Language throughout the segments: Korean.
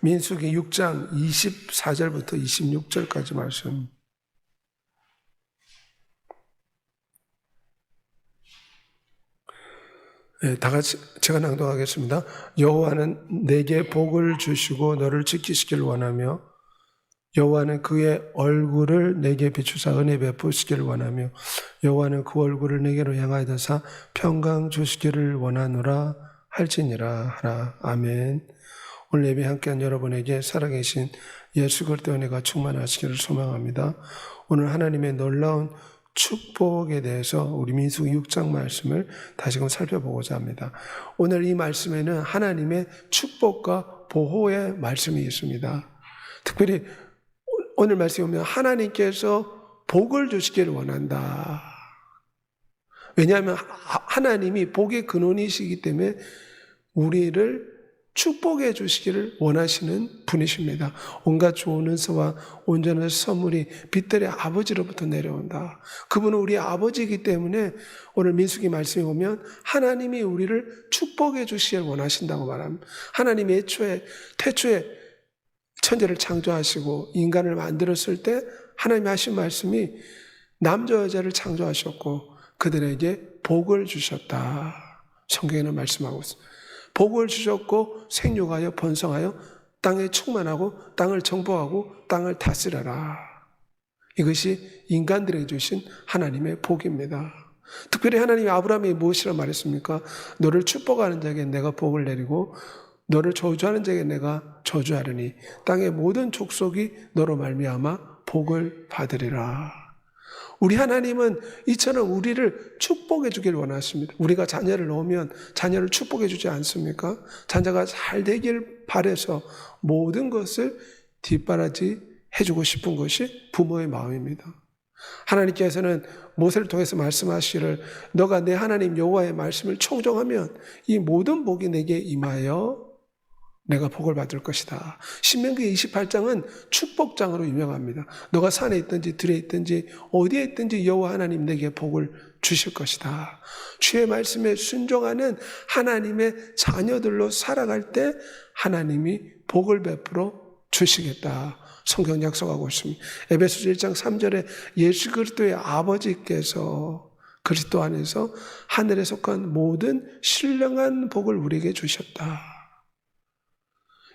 민수기 6장 24절부터 26절까지 말씀. 네, 다 같이 제가 낭독하겠습니다. 여호와는 내게 복을 주시고 너를 지키시길 원하며 여호와는 그의 얼굴을 내게 비추사 은혜 베푸시기를 원하며 여호와는 그 얼굴을 내게로 향하여서 평강 주시기를 원하노라 할지니라 하라. 아멘. 오늘 예배 함께한 여러분에게 살아계신 예수 그리스도의 은혜가 충만하시기를 소망합니다. 오늘 하나님의 놀라운 축복에 대해서 우리 민수기 6장 말씀을 다시금 살펴보고자 합니다. 오늘 이 말씀에는 하나님의 축복과 보호의 말씀이 있습니다. 특별히 오늘 말씀에 보면 하나님께서 복을 주시기를 원한다. 왜냐하면 하나님이 복의 근원이시기 때문에 우리를 축복해 주시기를 원하시는 분이십니다. 온갖 좋은 은사와 온전한 선물이 빛들의 아버지로부터 내려온다. 그분은 우리 아버지이기 때문에 오늘 민수기 말씀에 보면 하나님이 우리를 축복해 주시기를 원하신다고 말합니다. 하나님이 태초에 천지를 창조하시고 인간을 만들었을 때 하나님이 하신 말씀이 남자 여자를 창조하셨고 그들에게 복을 주셨다. 성경에는 말씀하고 있습니다. 복을 주셨고 생육하여 번성하여 땅에 충만하고 땅을 정복하고 땅을 다스려라. 이것이 인간들에게 주신 하나님의 복입니다. 특별히 하나님이 아브라함에게 무엇이라 말했습니까? 너를 축복하는 자에게 내가 복을 내리고 너를 저주하는 자에게 내가 저주하리니 땅의 모든 족속이 너로 말미암아 복을 받으리라. 우리 하나님은 이처럼 우리를 축복해 주길 원하십니다. 우리가 자녀를 낳으면 자녀를 축복해 주지 않습니까? 자녀가 잘 되길 바라서 모든 것을 뒷바라지 해주고 싶은 것이 부모의 마음입니다. 하나님께서는 모세를 통해서 말씀하시기를 너가 내 하나님 여호와의 말씀을 청종하면 이 모든 복이 내게 임하여 내가 복을 받을 것이다. 신명기 28장은 축복장으로 유명합니다. 너가 산에 있든지 들에 있든지 어디에 있든지 여호와 하나님 내게 복을 주실 것이다. 주의 말씀에 순종하는 하나님의 자녀들로 살아갈 때 하나님이 복을 베풀어 주시겠다. 성경 약속하고 있습니다. 에베소서 1장 3절에 예수 그리스도의 아버지께서 그리스도 안에서 하늘에 속한 모든 신령한 복을 우리에게 주셨다.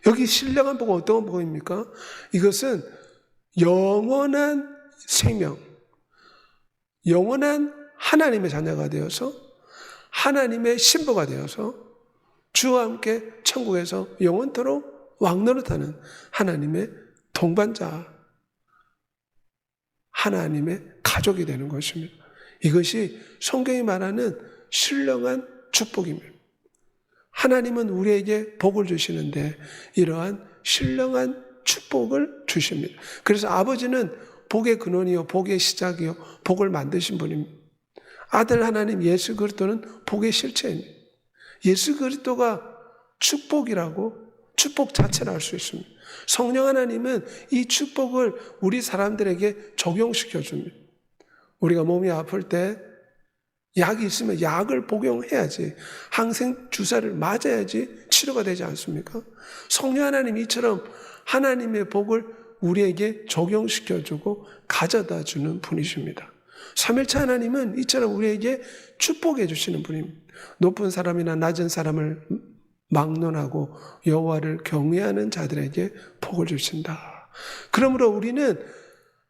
여기 신령한 복은 어떤 복입니까? 이것은 영원한 생명, 영원한 하나님의 자녀가 되어서 하나님의 신부가 되어서 주와 함께 천국에서 영원토록 왕노릇하는 하나님의 동반자, 하나님의 가족이 되는 것입니다. 이것이 성경이 말하는 신령한 축복입니다. 하나님은 우리에게 복을 주시는데 이러한 신령한 축복을 주십니다. 그래서 아버지는 복의 근원이요 복의 시작이요 복을 만드신 분입니다. 아들 하나님 예수 그리스도는 복의 실체입니다. 예수 그리스도가 축복이라고 축복 자체를 알 수 있습니다. 성령 하나님은 이 축복을 우리 사람들에게 적용시켜 줍니다. 우리가 몸이 아플 때 약이 있으면 약을 복용해야지, 항생 주사를 맞아야지 치료가 되지 않습니까? 성령 하나님 이처럼 하나님의 복을 우리에게 적용시켜주고 가져다 주는 분이십니다. 삼일체 하나님은 이처럼 우리에게 축복해 주시는 분입니다. 높은 사람이나 낮은 사람을 막론하고 여호와를 경외하는 자들에게 복을 주신다. 그러므로 우리는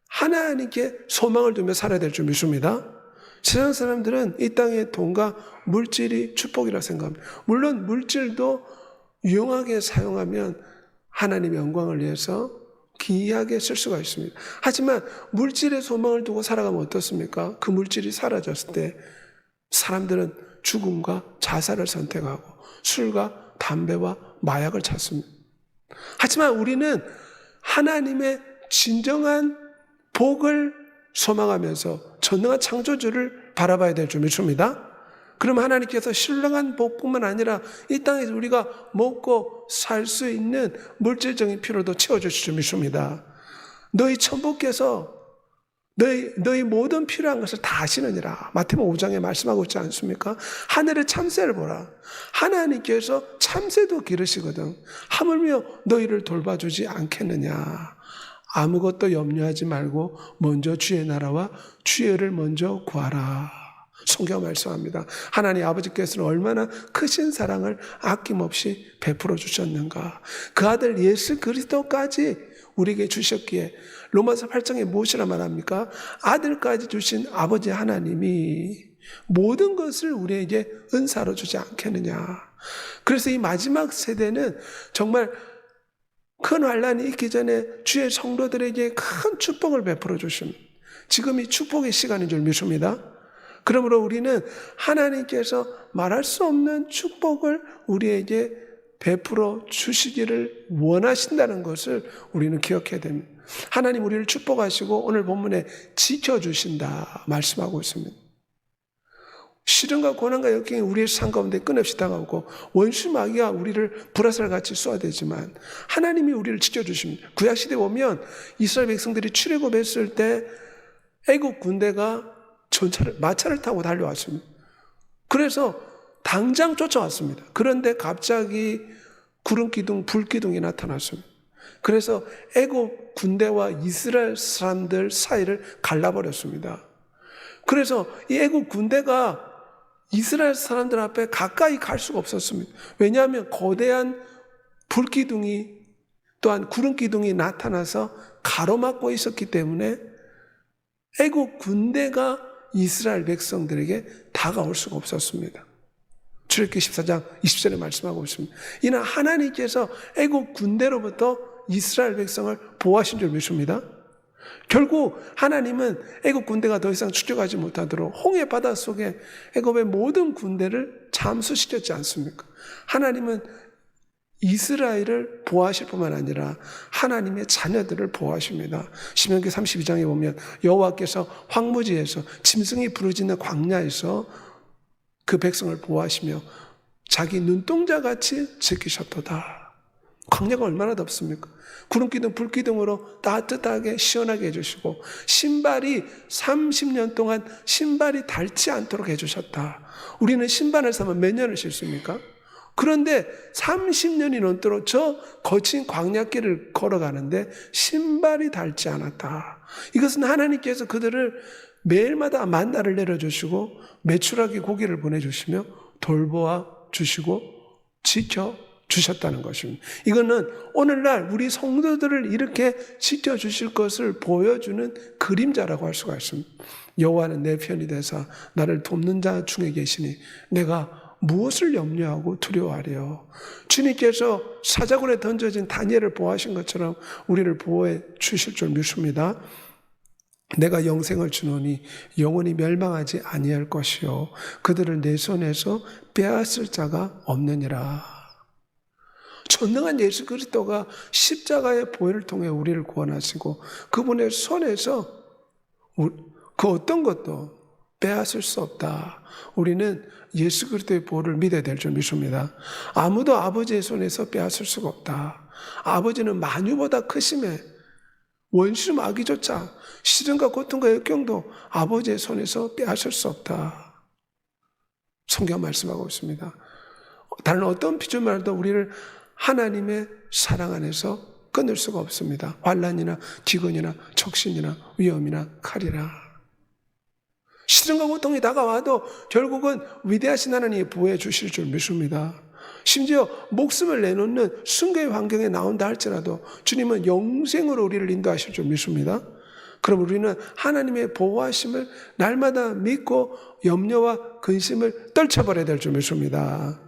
하나님께 소망을 두며 살아야 될 줄 믿습니다. 세상 사람들은 이 땅의 돈과 물질이 축복이라 생각합니다. 물론 물질도 유용하게 사용하면 하나님의 영광을 위해서 귀하게 쓸 수가 있습니다. 하지만 물질에 소망을 두고 살아가면 어떻습니까? 그 물질이 사라졌을 때 사람들은 죽음과 자살을 선택하고 술과 담배와 마약을 찾습니다. 하지만 우리는 하나님의 진정한 복을 소망하면서 전능한 창조주를 바라봐야 될 줄 믿습니다. 그럼 하나님께서 신령한 복뿐만 아니라 이 땅에서 우리가 먹고 살 수 있는 물질적인 필요도 채워주실 줄 믿습니다. 너희 천부께서 너희 모든 필요한 것을 다 하시느니라. 마태복음 5장에 말씀하고 있지 않습니까? 하늘의 참새를 보라. 하나님께서 참새도 기르시거든. 하물며 너희를 돌봐주지 않겠느냐. 아무것도 염려하지 말고 먼저 주의 나라와 주의 의를 먼저 구하라. 성경 말씀합니다. 하나님 아버지께서는 얼마나 크신 사랑을 아낌없이 베풀어 주셨는가. 그 아들 예수 그리스도까지 우리에게 주셨기에 로마서 8장에 무엇이라 말합니까? 아들까지 주신 아버지 하나님이 모든 것을 우리에게 은사로 주지 않겠느냐. 그래서 이 마지막 세대는 정말 큰 환란이 있기 전에 주의 성도들에게 큰 축복을 베풀어 주십니다. 지금이 축복의 시간인 줄 믿습니다. 그러므로 우리는 하나님께서 말할 수 없는 축복을 우리에게 베풀어 주시기를 원하신다는 것을 우리는 기억해야 됩니다. 하나님 우리를 축복하시고 오늘 본문에 지켜주신다 말씀하고 있습니다. 시련과 고난과 역경이 우리의 삶 가운데 끊임없이 다가오고 원수 마귀가 우리를 불화살같이 쏘아대지만 하나님이 우리를 지켜주십니다. 구약시대에 보면 이스라엘 백성들이 출애굽했을 때 애국 군대가 마차를 타고 달려왔습니다. 그래서 당장 쫓아왔습니다. 그런데 갑자기 구름기둥, 불기둥이 나타났습니다. 그래서 애국 군대와 이스라엘 사람들 사이를 갈라버렸습니다. 그래서 이 애국 군대가 이스라엘 사람들 앞에 가까이 갈 수가 없었습니다. 왜냐하면 거대한 불기둥이 또한 구름기둥이 나타나서 가로막고 있었기 때문에 애국 군대가 이스라엘 백성들에게 다가올 수가 없었습니다. 출애굽기 14장 20절에 말씀하고 있습니다. 이는 하나님께서 애국 군대로부터 이스라엘 백성을 보호하신 줄 믿습니다. 결국 하나님은 애국 군대가 더 이상 추격하지 못하도록 홍해 바다 속에 애굽의 모든 군대를 잠수시켰지 않습니까? 하나님은 이스라엘을 보호하실 뿐만 아니라 하나님의 자녀들을 보호하십니다. 신명기 32장에 보면 여호와께서 황무지에서 짐승이 부르짖는 광야에서 그 백성을 보호하시며 자기 눈동자같이 지키셨도다. 광야가 얼마나 덥습니까? 구름기둥, 불기둥으로 따뜻하게 시원하게 해주시고 신발이 30년 동안 신발이 닳지 않도록 해주셨다. 우리는 신발을 사면 몇 년을 신습니까? 그런데 30년이 넘도록 저 거친 광야길을 걸어가는데 신발이 닳지 않았다. 이것은 하나님께서 그들을 매일마다 만나를 내려주시고 매출하게 고기를 보내주시며 돌보아 주시고 지켜주셨다는 것입니다. 이거는 오늘날 우리 성도들을 이렇게 지켜주실 것을 보여주는 그림자라고 할 수가 있습니다. 여호와는 내 편이 되사 나를 돕는 자 중에 계시니 내가 무엇을 염려하고 두려워하려. 주님께서 사자굴에 던져진 다니엘을 보호하신 것처럼 우리를 보호해 주실 줄 믿습니다. 내가 영생을 주노니 영원히 멸망하지 아니할 것이요 그들을 내 손에서 빼앗을 자가 없느니라. 전능한 예수 그리스도가 십자가의 보혈을 통해 우리를 구원하시고 그분의 손에서 그 어떤 것도 빼앗을 수 없다. 우리는 예수 그리스도의 보혈을 믿어야 될 줄 믿습니다. 아무도 아버지의 손에서 빼앗을 수가 없다. 아버지는 만유보다 크심에 원수 마귀조차 시련과 고통과 역경도 아버지의 손에서 빼앗을 수 없다. 성경 말씀하고 있습니다. 다른 어떤 피조물도 우리를 하나님의 사랑 안에서 끊을 수가 없습니다. 환난이나 기근이나 적신이나 위험이나 칼이라. 시련과 고통이 다가와도 결국은 위대하신 하나님이 보호해 주실 줄 믿습니다. 심지어 목숨을 내놓는 순교의 환경에 나온다 할지라도 주님은 영생으로 우리를 인도하실 줄 믿습니다. 그럼 우리는 하나님의 보호하심을 날마다 믿고 염려와 근심을 떨쳐버려야 될 줄 믿습니다.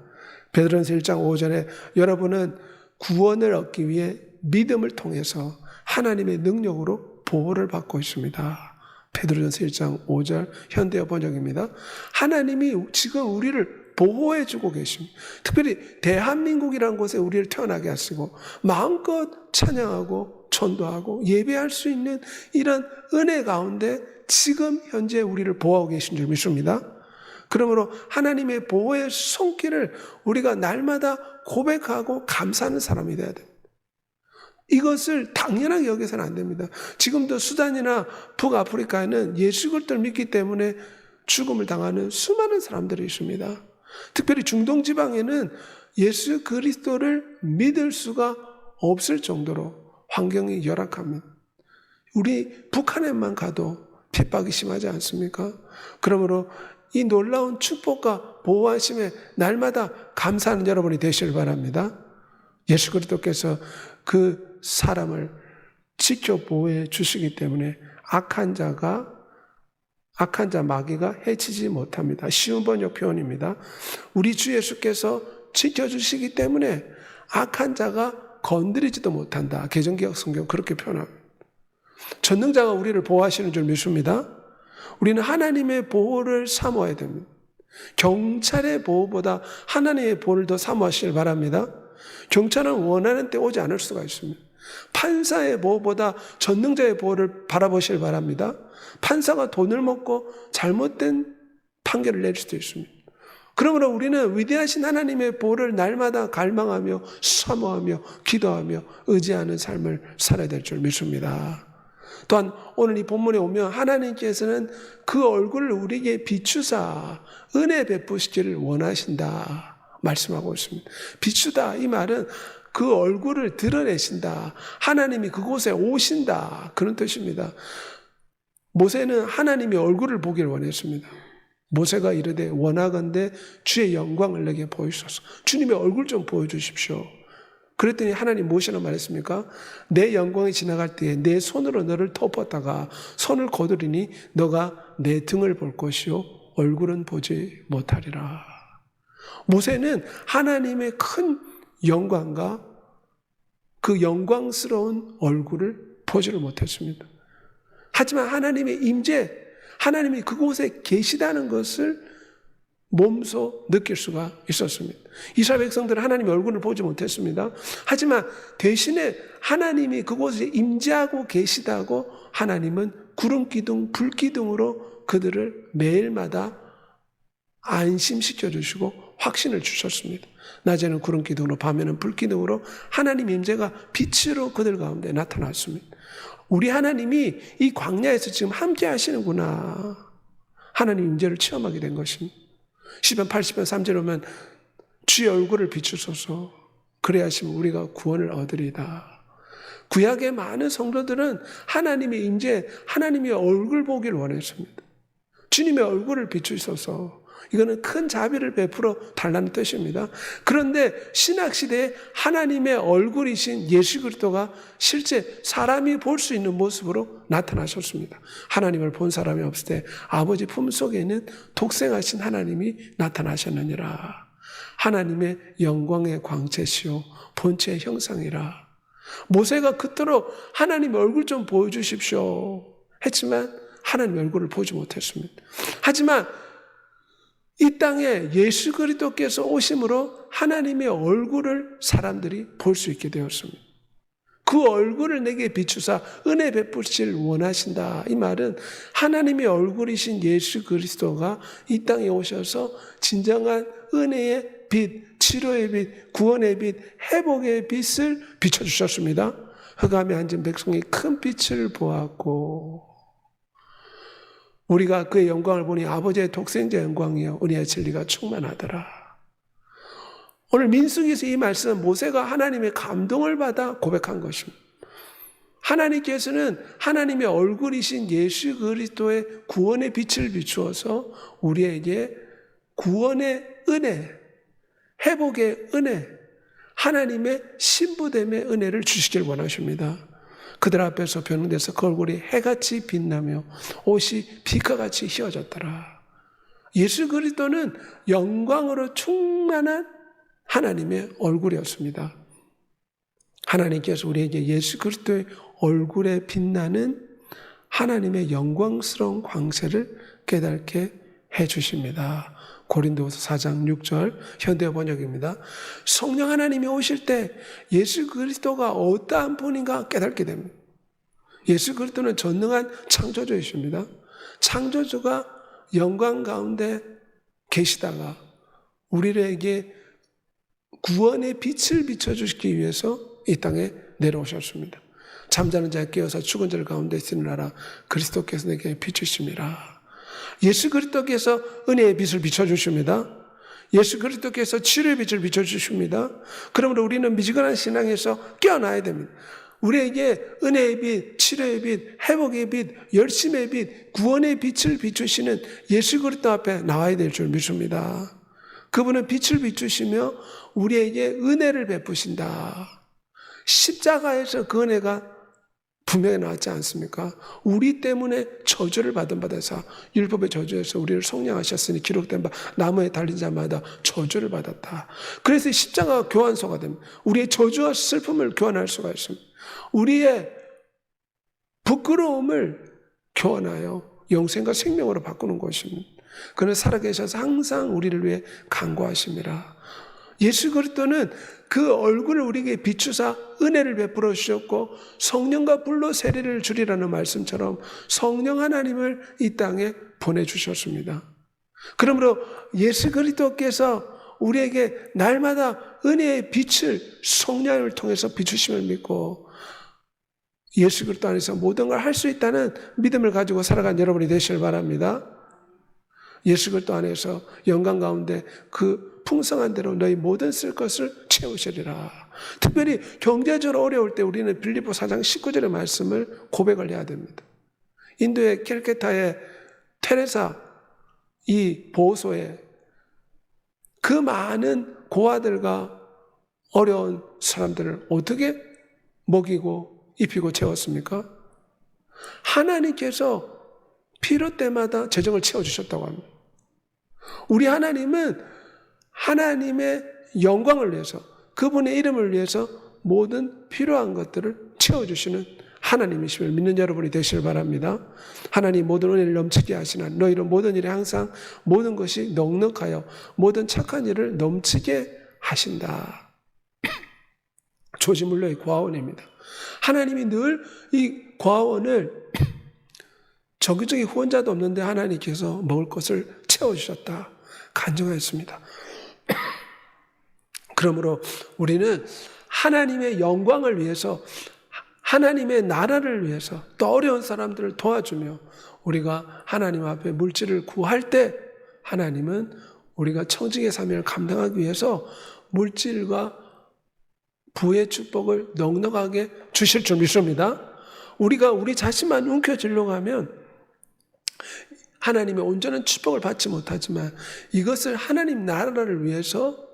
베드로전서 1장 5절에 여러분은 구원을 얻기 위해 믿음을 통해서 하나님의 능력으로 보호를 받고 있습니다. 베드로전서 1장 5절 현대어 번역입니다. 하나님이 지금 우리를 보호해주고 계십니다. 특별히 대한민국이라는 곳에 우리를 태어나게 하시고 마음껏 찬양하고 전도하고 예배할 수 있는 이런 은혜 가운데 지금 현재 우리를 보호하고 계신 줄 믿습니다. 그러므로 하나님의 보호의 손길을 우리가 날마다 고백하고 감사하는 사람이 되어야 됩니다. 이것을 당연하게 여겨서는 안 됩니다. 지금도 수단이나 북아프리카에는 예수 그리스도를 믿기 때문에 죽음을 당하는 수많은 사람들이 있습니다. 특별히 중동 지방에는 예수 그리스도를 믿을 수가 없을 정도로 환경이 열악합니다. 우리 북한에만 가도 핍박이 심하지 않습니까? 그러므로 이 놀라운 축복과 보호하심에 날마다 감사하는 여러분이 되시길 바랍니다. 예수 그리스도께서 그 사람을 지켜 보호해 주시기 때문에 악한 자 마귀가 해치지 못합니다. 쉬운 번역 표현입니다. 우리 주 예수께서 지켜주시기 때문에 악한 자가 건드리지도 못한다. 개정개혁 성경 그렇게 표현합니다. 전능자가 우리를 보호하시는 줄 믿습니다. 우리는 하나님의 보호를 사모해야 됩니다. 경찰의 보호보다 하나님의 보호를 더 사모하시길 바랍니다. 경찰은 원하는 때 오지 않을 수가 있습니다. 판사의 보호보다 전능자의 보호를 바라보시길 바랍니다. 판사가 돈을 먹고 잘못된 판결을 내릴 수도 있습니다. 그러므로 우리는 위대하신 하나님의 보호를 날마다 갈망하며 사모하며 기도하며 의지하는 삶을 살아야 될 줄 믿습니다. 또한 오늘 이 본문에 오면 하나님께서는 그 얼굴을 우리에게 비추사 은혜 베푸시기를 원하신다 말씀하고 있습니다. 비추다 이 말은 그 얼굴을 드러내신다. 하나님이 그곳에 오신다. 그런 뜻입니다. 모세는 하나님의 얼굴을 보기를 원했습니다. 모세가 이르되 원하건대 주의 영광을 내게 보이소서. 주님의 얼굴 좀 보여주십시오. 그랬더니 하나님 무엇이라고 말했습니까? 내 영광이 지나갈 때에 내 손으로 너를 덮었다가 손을 거두리니 너가 내 등을 볼 것이요 얼굴은 보지 못하리라. 모세는 하나님의 큰 영광과 그 영광스러운 얼굴을 보지를 못했습니다. 하지만 하나님의 임재, 하나님이 그곳에 계시다는 것을 몸소 느낄 수가 있었습니다. 이스라엘 백성들은 하나님의 얼굴을 보지 못했습니다. 하지만 대신에 하나님이 그곳에 임재하고 계시다고 하나님은 구름기둥, 불기둥으로 그들을 매일마다 안심시켜 주시고 확신을 주셨습니다. 낮에는 구름기둥으로 밤에는 불기둥으로 하나님 임재가 빛으로 그들 가운데 나타났습니다. 우리 하나님이 이 광야에서 지금 함께 하시는구나. 하나님 임재를 체험하게 된 것입니다. 시편 80편 3절에 오면 주의 얼굴을 비추소서 그래야 하시면 우리가 구원을 얻으리다. 구약의 많은 성도들은 하나님의 임재, 하나님의 얼굴 보기를 원했습니다. 주님의 얼굴을 비추소서. 이거는 큰 자비를 베풀어 달라는 뜻입니다. 그런데 신약시대에 하나님의 얼굴이신 예수 그리스도가 실제 사람이 볼 수 있는 모습으로 나타나셨습니다. 하나님을 본 사람이 없을 때 아버지 품속에 있는 독생하신 하나님이 나타나셨느니라. 하나님의 영광의 광채시요 본체의 형상이라. 모세가 그토록 하나님의 얼굴 좀 보여주십시오 했지만 하나님의 얼굴을 보지 못했습니다. 하지만 이 땅에 예수 그리스도께서 오심으로 하나님의 얼굴을 사람들이 볼 수 있게 되었습니다. 그 얼굴을 내게 비추사 은혜 베푸시길 원하신다. 이 말은 하나님의 얼굴이신 예수 그리스도가 이 땅에 오셔서 진정한 은혜의 빛, 치료의 빛, 구원의 빛, 회복의 빛을 비춰주셨습니다. 흑암에 앉은 백성이 큰 빛을 보았고 우리가 그의 영광을 보니 아버지의 독생자 영광이요 은혜의 진리가 충만하더라. 오늘 민수기에서 이 말씀은 모세가 하나님의 감동을 받아 고백한 것입니다. 하나님께서는 하나님의 얼굴이신 예수 그리스도의 구원의 빛을 비추어서 우리에게 구원의 은혜, 회복의 은혜, 하나님의 신부됨의 은혜를 주시길 원하십니다. 그들 앞에서 변형돼서 그 얼굴이 해같이 빛나며 옷이 빛과같이 휘어졌더라. 예수 그리스도는 영광으로 충만한 하나님의 얼굴이었습니다. 하나님께서 우리에게 예수 그리스도의 얼굴에 빛나는 하나님의 영광스러운 광채를 깨닫게 해주십니다. 고린도후서 4장 6절 현대 번역입니다. 성령 하나님이 오실 때 예수 그리스도가 어떠한 분인가 깨닫게 됩니다. 예수 그리스도는 전능한 창조주이십니다. 창조주가 영광 가운데 계시다가 우리에게 구원의 빛을 비춰주시기 위해서 이 땅에 내려오셨습니다. 잠자는 자에 깨어서 죽은 자들 가운데 있으니라 그리스도께서 내게 비추심이라. 예수 그리스도께서 은혜의 빛을 비춰주십니다. 예수 그리스도께서 치료의 빛을 비춰주십니다. 그러므로 우리는 미지근한 신앙에서 깨어나야 됩니다. 우리에게 은혜의 빛, 치료의 빛, 회복의 빛, 열심의 빛, 구원의 빛을 비추시는 예수 그리스도 앞에 나와야 될 줄 믿습니다. 그분은 빛을 비추시며 우리에게 은혜를 베푸신다. 십자가에서 그 은혜가 분명히 나왔지 않습니까? 우리 때문에 저주를 받은 바다사 율법의 저주에서 우리를 속량하셨으니 기록된 바 나무에 달린 자마다 저주를 받았다. 그래서 십자가 교환소가 됩니다. 우리의 저주와 슬픔을 교환할 수가 있습니다. 우리의 부끄러움을 교환하여 영생과 생명으로 바꾸는 것입니다. 그는 살아계셔서 항상 우리를 위해 간구하십니다. 예수 그리스도는 그 얼굴을 우리에게 비추사 은혜를 베풀어 주셨고 성령과 불로 세례를 주리라는 말씀처럼 성령 하나님을 이 땅에 보내주셨습니다. 그러므로 예수 그리스도께서 우리에게 날마다 은혜의 빛을 성령을 통해서 비추심을 믿고 예수 그리스도 안에서 모든 걸 할 수 있다는 믿음을 가지고 살아간 여러분이 되시길 바랍니다. 예수 그리스도 안에서 영광 가운데 그 풍성한 대로 너희 모든 쓸 것을 채우시리라. 특별히 경제적으로 어려울 때 우리는 빌립보 4장 19절의 말씀을 고백을 해야 됩니다. 인도의 캘케타의 테레사 이 보호소에 그 많은 고아들과 어려운 사람들을 어떻게 먹이고 입히고 채웠습니까? 하나님께서 필요 때마다 재정을 채워주셨다고 합니다. 우리 하나님은 하나님의 영광을 위해서 그분의 이름을 위해서 모든 필요한 것들을 채워주시는 하나님이심을 믿는 여러분이 되시길 바랍니다. 하나님 모든 은혜를 넘치게 하시나 너희로 모든 일에 항상 모든 것이 넉넉하여 모든 착한 일을 넘치게 하신다. 조지물러의 고아원입니다. 하나님이 늘 이 고아원을 정기적인 후원자도 없는데 하나님께서 먹을 것을 채워주셨다. 간증하였습니다. 그러므로 우리는 하나님의 영광을 위해서 하나님의 나라를 위해서 또 어려운 사람들을 도와주며 우리가 하나님 앞에 물질을 구할 때 하나님은 우리가 청지기의 사명을 감당하기 위해서 물질과 부의 축복을 넉넉하게 주실 줄 믿습니다. 우리가 우리 자신만 움켜쥐려고 하면 하나님의 온전한 축복을 받지 못하지만 이것을 하나님 나라를 위해서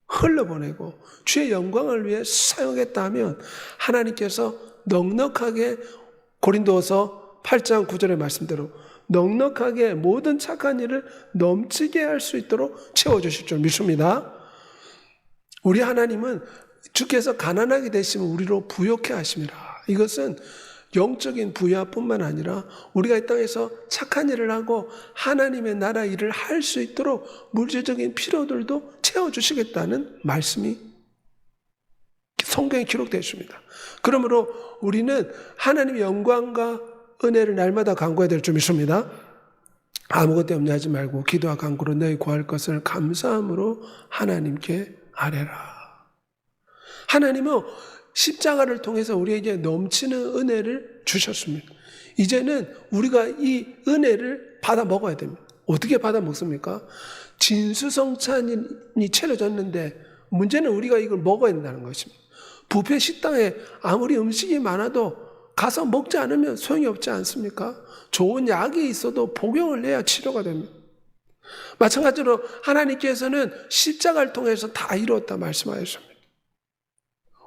흘러보내고 주의 영광을 위해 사용했다 하면 하나님께서 넉넉하게 고린도서 8장 9절의 말씀대로 넉넉하게 모든 착한 일을 넘치게 할 수 있도록 채워주실 줄 믿습니다. 우리 하나님은 주께서 가난하게 되시면 우리로 부욕해 하심이라. 이것은 영적인 부여뿐만 아니라 우리가 이 땅에서 착한 일을 하고 하나님의 나라 일을 할 수 있도록 물질적인 필요들도 채워주시겠다는 말씀이 성경에 기록되어 있습니다. 그러므로 우리는 하나님의 영광과 은혜를 날마다 간구해야 될 줄 믿습니다. 아무것도 염려하지 말고 기도와 간구로 너희 구할 것을 감사함으로 하나님께 아뢰라. 하나님은 십자가를 통해서 우리에게 넘치는 은혜를 주셨습니다. 이제는 우리가 이 은혜를 받아 먹어야 됩니다. 어떻게 받아 먹습니까? 진수성찬이 차려졌는데 문제는 우리가 이걸 먹어야 된다는 것입니다. 뷔페 식당에 아무리 음식이 많아도 가서 먹지 않으면 소용이 없지 않습니까? 좋은 약이 있어도 복용을 해야 치료가 됩니다. 마찬가지로 하나님께서는 십자가를 통해서 다 이루었다 말씀하셨습니다.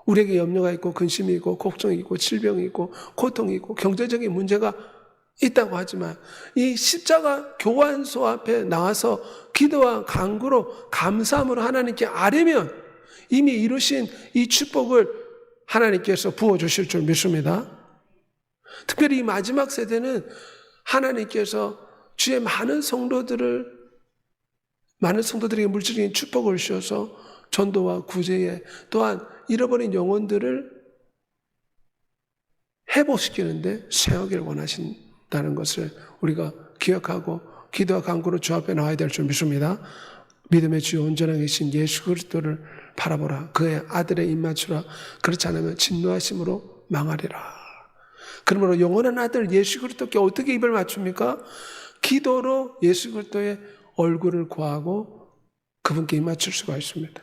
우리에게 염려가 있고 근심이 있고 걱정이 있고 질병이 있고 고통이 있고 경제적인 문제가 있다고 하지만 이 십자가 교환소 앞에 나와서 기도와 간구로 감사함으로 하나님께 아뢰면 이미 이루신 이 축복을 하나님께서 부어주실 줄 믿습니다. 특별히 이 마지막 세대는 하나님께서 주의 많은 성도들에게 물질적인 축복을 주셔서 전도와 구제에 또한 잃어버린 영혼들을 회복시키는데 사용하기를 원하신다는 것을 우리가 기억하고 기도와 간구로 주 앞에 나와야 될 줄 믿습니다. 믿음의 주 온전하게 계신 예수 그리스도를 바라보라. 그의 아들의 입 맞추라. 그렇지 않으면 진노하심으로 망하리라. 그러므로 영원한 아들 예수 그리스도께 어떻게 입을 맞춥니까? 기도로 예수 그리스도의 얼굴을 구하고 그분께 입 맞출 수가 있습니다.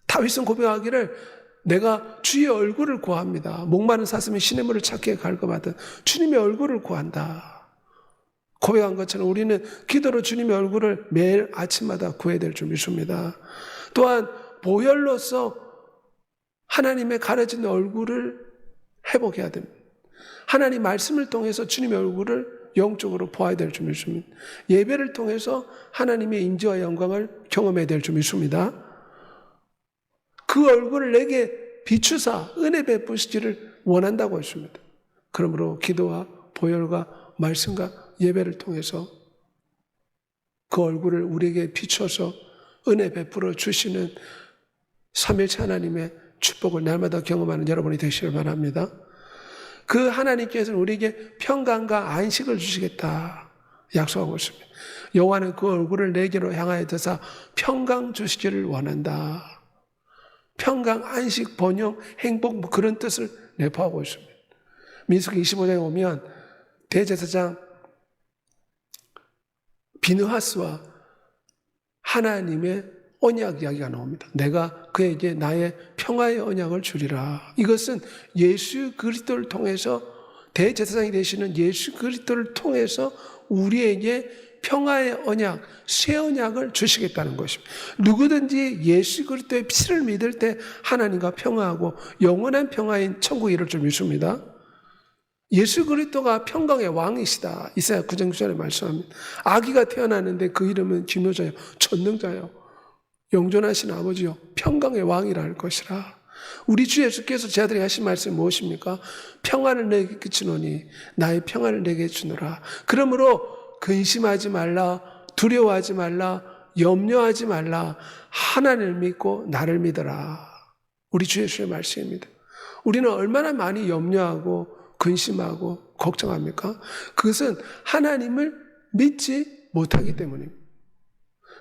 다윗은 고백하기를 내가 주의 얼굴을 구합니다. 목마른 사슴이 시냇물을 찾기에 갈급하듯 주님의 얼굴을 구한다. 고백한 것처럼 우리는 기도로 주님의 얼굴을 매일 아침마다 구해야 될 줄 믿습니다. 또한 보혈로서 하나님의 가려진 얼굴을 회복해야 됩니다. 하나님 말씀을 통해서 주님의 얼굴을 영적으로 보아야 될 줄 믿습니다. 예배를 통해서 하나님의 인지와 영광을 경험해야 될 줄 믿습니다. 그 얼굴을 내게 비추사 은혜 베푸시기를 원한다고 했습니다. 그러므로 기도와 보혈과 말씀과 예배를 통해서 그 얼굴을 우리에게 비춰서 은혜 베풀어 주시는 삼위일체 하나님의 축복을 날마다 경험하는 여러분이 되시길 바랍니다. 그 하나님께서는 우리에게 평강과 안식을 주시겠다 약속하고 있습니다. 여호와는 그 얼굴을 내게로 향하여 드사 평강 주시기를 원한다. 평강, 안식, 번영, 행복 뭐 그런 뜻을 내포하고 있습니다. 민수기 25장에 오면 대제사장 비느하스와 하나님의 언약 이야기가 나옵니다. 내가 그에게 나의 평화의 언약을 주리라. 이것은 예수 그리스도를 통해서 대제사장이 되시는 예수 그리스도를 통해서 우리에게 평화의 언약, 새 언약을 주시겠다는 것입니다. 누구든지 예수 그리스도의 피를 믿을 때 하나님과 평화하고 영원한 평화인 천국에 이를 줄 믿습니다. 예수 그리스도가 평강의 왕이시다. 이사야 9장 9절에 말씀합니다. 아기가 태어났는데 그 이름은 기묘자요, 전능자요, 영존하신 아버지요, 평강의 왕이라 할 것이라. 우리 주 예수께서 제 아들이 하신 말씀이 무엇입니까? 평안을 내게 끼치노니 나의 평안을 내게 주노라. 그러므로 근심하지 말라, 두려워하지 말라, 염려하지 말라. 하나님을 믿고 나를 믿어라. 우리 주 예수의 말씀입니다. 우리는 얼마나 많이 염려하고 근심하고 걱정합니까? 그것은 하나님을 믿지 못하기 때문입니다.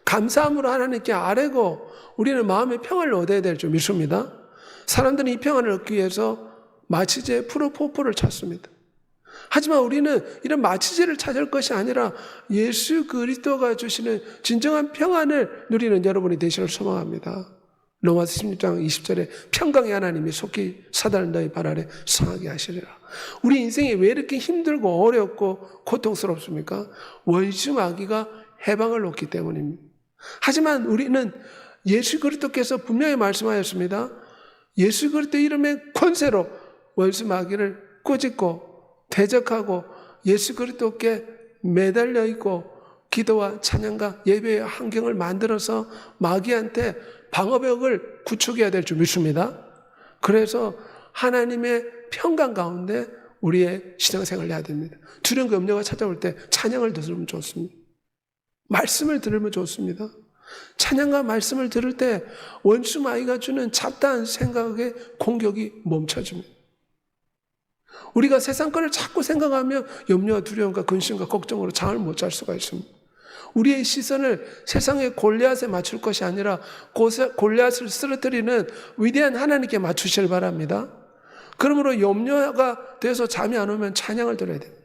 감사함으로 하나님께 아뢰고 우리는 마음의 평안을 얻어야 될 줄 믿습니다. 사람들은 이 평안을 얻기 위해서 마취제, 프로포폴을 찾습니다. 하지만 우리는 이런 마취제를 찾을 것이 아니라 예수 그리스도가 주시는 진정한 평안을 누리는 여러분이 되시기를 소망합니다. 로마서 16장 20절에 평강의 하나님이 속히 사단을 너희 발 아래 상하게 하시리라. 우리 인생이 왜 이렇게 힘들고 어렵고 고통스럽습니까? 원수 마귀가 해방을 놓기 때문입니다. 하지만 우리는 예수 그리스도께서 분명히 말씀하였습니다. 예수 그리스도 이름의 권세로 원수 마귀를 꾸짖고 대적하고 예수 그리스도께 매달려 있고 기도와 찬양과 예배의 환경을 만들어서 마귀한테 방어벽을 구축해야 될 줄 믿습니다. 그래서 하나님의 평강 가운데 우리의 신앙생활을 해야 됩니다. 두려움과 염려가 찾아올 때 찬양을 들으면 좋습니다. 말씀을 들으면 좋습니다. 찬양과 말씀을 들을 때 원수 마귀가 주는 잡다한 생각의 공격이 멈춰집니다. 우리가 세상 것을 자꾸 생각하며 염려와 두려움과 근심과 걱정으로 잠을 못 잘 수가 있습니다. 우리의 시선을 세상의 골리앗에 맞출 것이 아니라 골리앗을 쓰러뜨리는 위대한 하나님께 맞추시길 바랍니다. 그러므로 염려가 돼서 잠이 안 오면 찬양을 들어야 됩니다.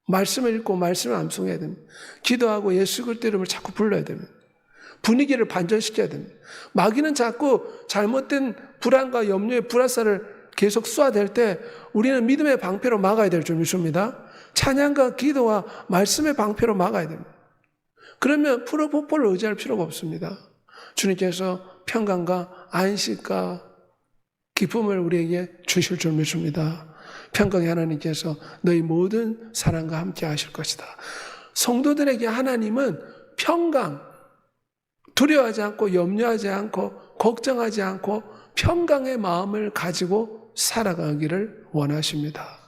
말씀을 읽고 말씀을 암송해야 됩니다. 기도하고 예수 그리스도 이름을 자꾸 불러야 됩니다. 분위기를 반전시켜야 됩니다. 마귀는 자꾸 잘못된 불안과 염려의 불화살을 계속 쏘아댈 때 우리는 믿음의 방패로 막아야 될 줄 믿습니다. 찬양과 기도와 말씀의 방패로 막아야 됩니다. 그러면 프로포폴을 의지할 필요가 없습니다. 주님께서 평강과 안식과 기쁨을 우리에게 주실 줄 믿습니다. 평강의 하나님께서 너희 모든 사랑과 함께 하실 것이다. 성도들에게 하나님은 평강, 두려워하지 않고 염려하지 않고 걱정하지 않고 평강의 마음을 가지고 살아가기를 원하십니다.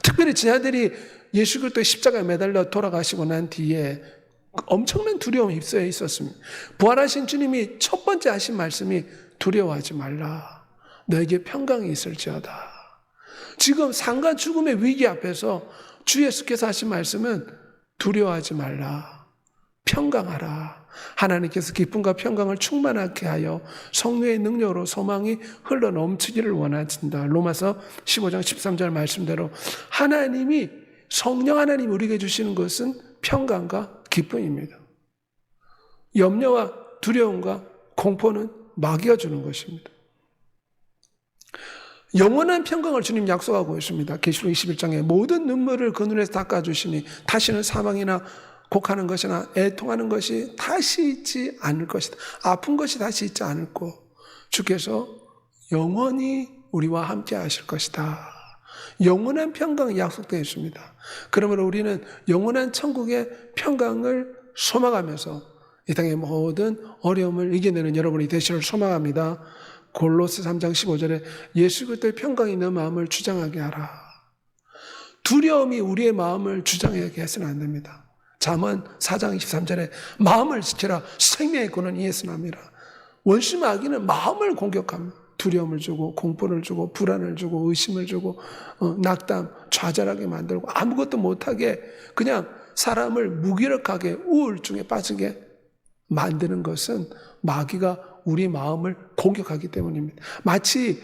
특별히 제 아들이 예수 그리스도의 십자가에 매달려 돌아가시고 난 뒤에 엄청난 두려움이 휩싸여 있었습니다. 부활하신 주님이 첫 번째 하신 말씀이 두려워하지 말라. 너에게 평강이 있을지어다. 지금 상과 죽음의 위기 앞에서 주 예수께서 하신 말씀은 두려워하지 말라. 평강하라. 하나님께서 기쁨과 평강을 충만하게 하여 성령의 능력으로 소망이 흘러 넘치기를 원하신다. 로마서 15장 13절 말씀대로 하나님이 성령 하나님 우리에게 주시는 것은 평강과 기쁨입니다. 염려와 두려움과 공포는 마귀가 주는 것입니다. 영원한 평강을 주님 약속하고 있습니다. 계시록 21장에 모든 눈물을 그 눈에서 닦아주시니 다시는 사망이나 곡하는 것이나 애통하는 것이 다시 있지 않을 것이다. 아픈 것이 다시 있지 않고 주께서 영원히 우리와 함께 하실 것이다. 영원한 평강이 약속되어 있습니다. 그러므로 우리는 영원한 천국의 평강을 소망하면서 이 땅의 모든 어려움을 이겨내는 여러분이 되시를 소망합니다. 골로새 3장 15절에 예수 그리스도의 평강이 너 마음을 주장하게 하라. 두려움이 우리의 마음을 주장하게 해서는 안 됩니다. 잠언 4장 23절에 마음을 지켜라. 생명의 근원 이에서 납니다. 원수 마귀는 마음을 공격합니다. 두려움을 주고 공포를 주고 불안을 주고 의심을 주고 낙담, 좌절하게 만들고 아무것도 못하게 그냥 사람을 무기력하게 우울증에 빠지게 만드는 것은 마귀가 우리 마음을 공격하기 때문입니다. 마치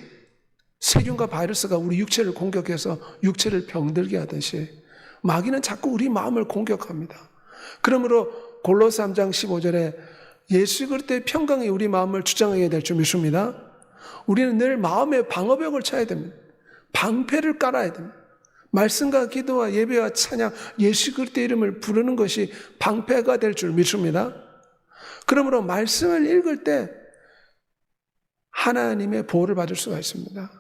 세균과 바이러스가 우리 육체를 공격해서 육체를 병들게 하듯이 마귀는 자꾸 우리 마음을 공격합니다. 그러므로 골로새 3장 15절에 예수 그리스도의 평강이 우리 마음을 주장하게 될 줄 믿습니다. 우리는 늘 마음의 방어벽을 쳐야 됩니다. 방패를 깔아야 됩니다. 말씀과 기도와 예배와 찬양, 예수 그리스도의 이름을 부르는 것이 방패가 될 줄 믿습니다. 그러므로 말씀을 읽을 때 하나님의 보호를 받을 수가 있습니다.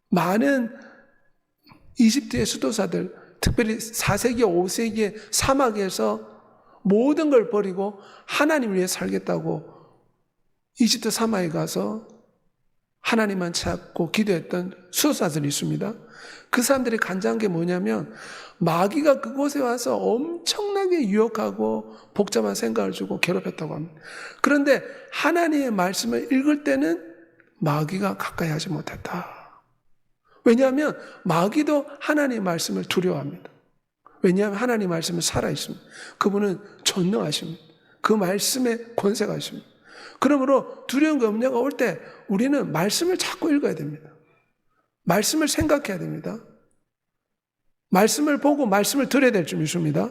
많은 이집트의 수도사들, 특별히 4세기, 5세기의 사막에서 모든 걸 버리고 하나님을 위해 살겠다고 이집트 사막에 가서 하나님만 찾고 기도했던 수도사들이 있습니다. 그 사람들이 간장한 게 뭐냐면 마귀가 그곳에 와서 엄청나게 유혹하고 복잡한 생각을 주고 괴롭혔다고 합니다. 그런데 하나님의 말씀을 읽을 때는 마귀가 가까이 하지 못했다. 왜냐하면 마귀도 하나님의 말씀을 두려워합니다. 왜냐하면 하나님의 말씀은 살아있습니다. 그분은 전능하십니다. 그 말씀에 권세가 있습니다. 그러므로 두려움과 염려가 올 때 우리는 말씀을 자꾸 읽어야 됩니다. 말씀을 생각해야 됩니다. 말씀을 보고 말씀을 들어야 될 줄 믿습니다.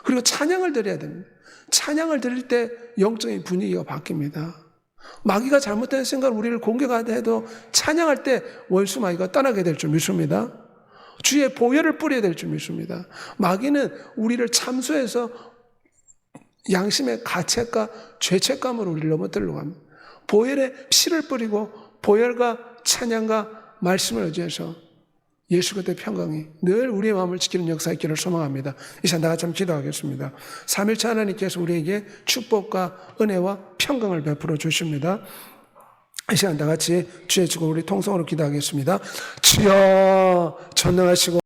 그리고 찬양을 드려야 됩니다. 찬양을 드릴 때 영적인 분위기가 바뀝니다. 마귀가 잘못된 생각을 우리를 공격하다 해도 찬양할 때 원수 마귀가 떠나게 될 줄 믿습니다. 주의 보혈을 뿌려야 될 줄 믿습니다. 마귀는 우리를 참수해서 양심의 가책과 죄책감으로 우리를 넘어뜨리려고 합니다. 보혈에 피를 뿌리고 보혈과 찬양과 말씀을 의지해서 예수 그리스도의 평강이 늘 우리의 마음을 지키는 역사 있기를 소망합니다. 이 시간 다 같이 한번 기도하겠습니다. 삼일째 하나님께서 우리에게 축복과 은혜와 평강을 베풀어 주십니다. 이 시간 다 같이 주의 주고 우리 통성으로 기도하겠습니다. 주여 전능하시고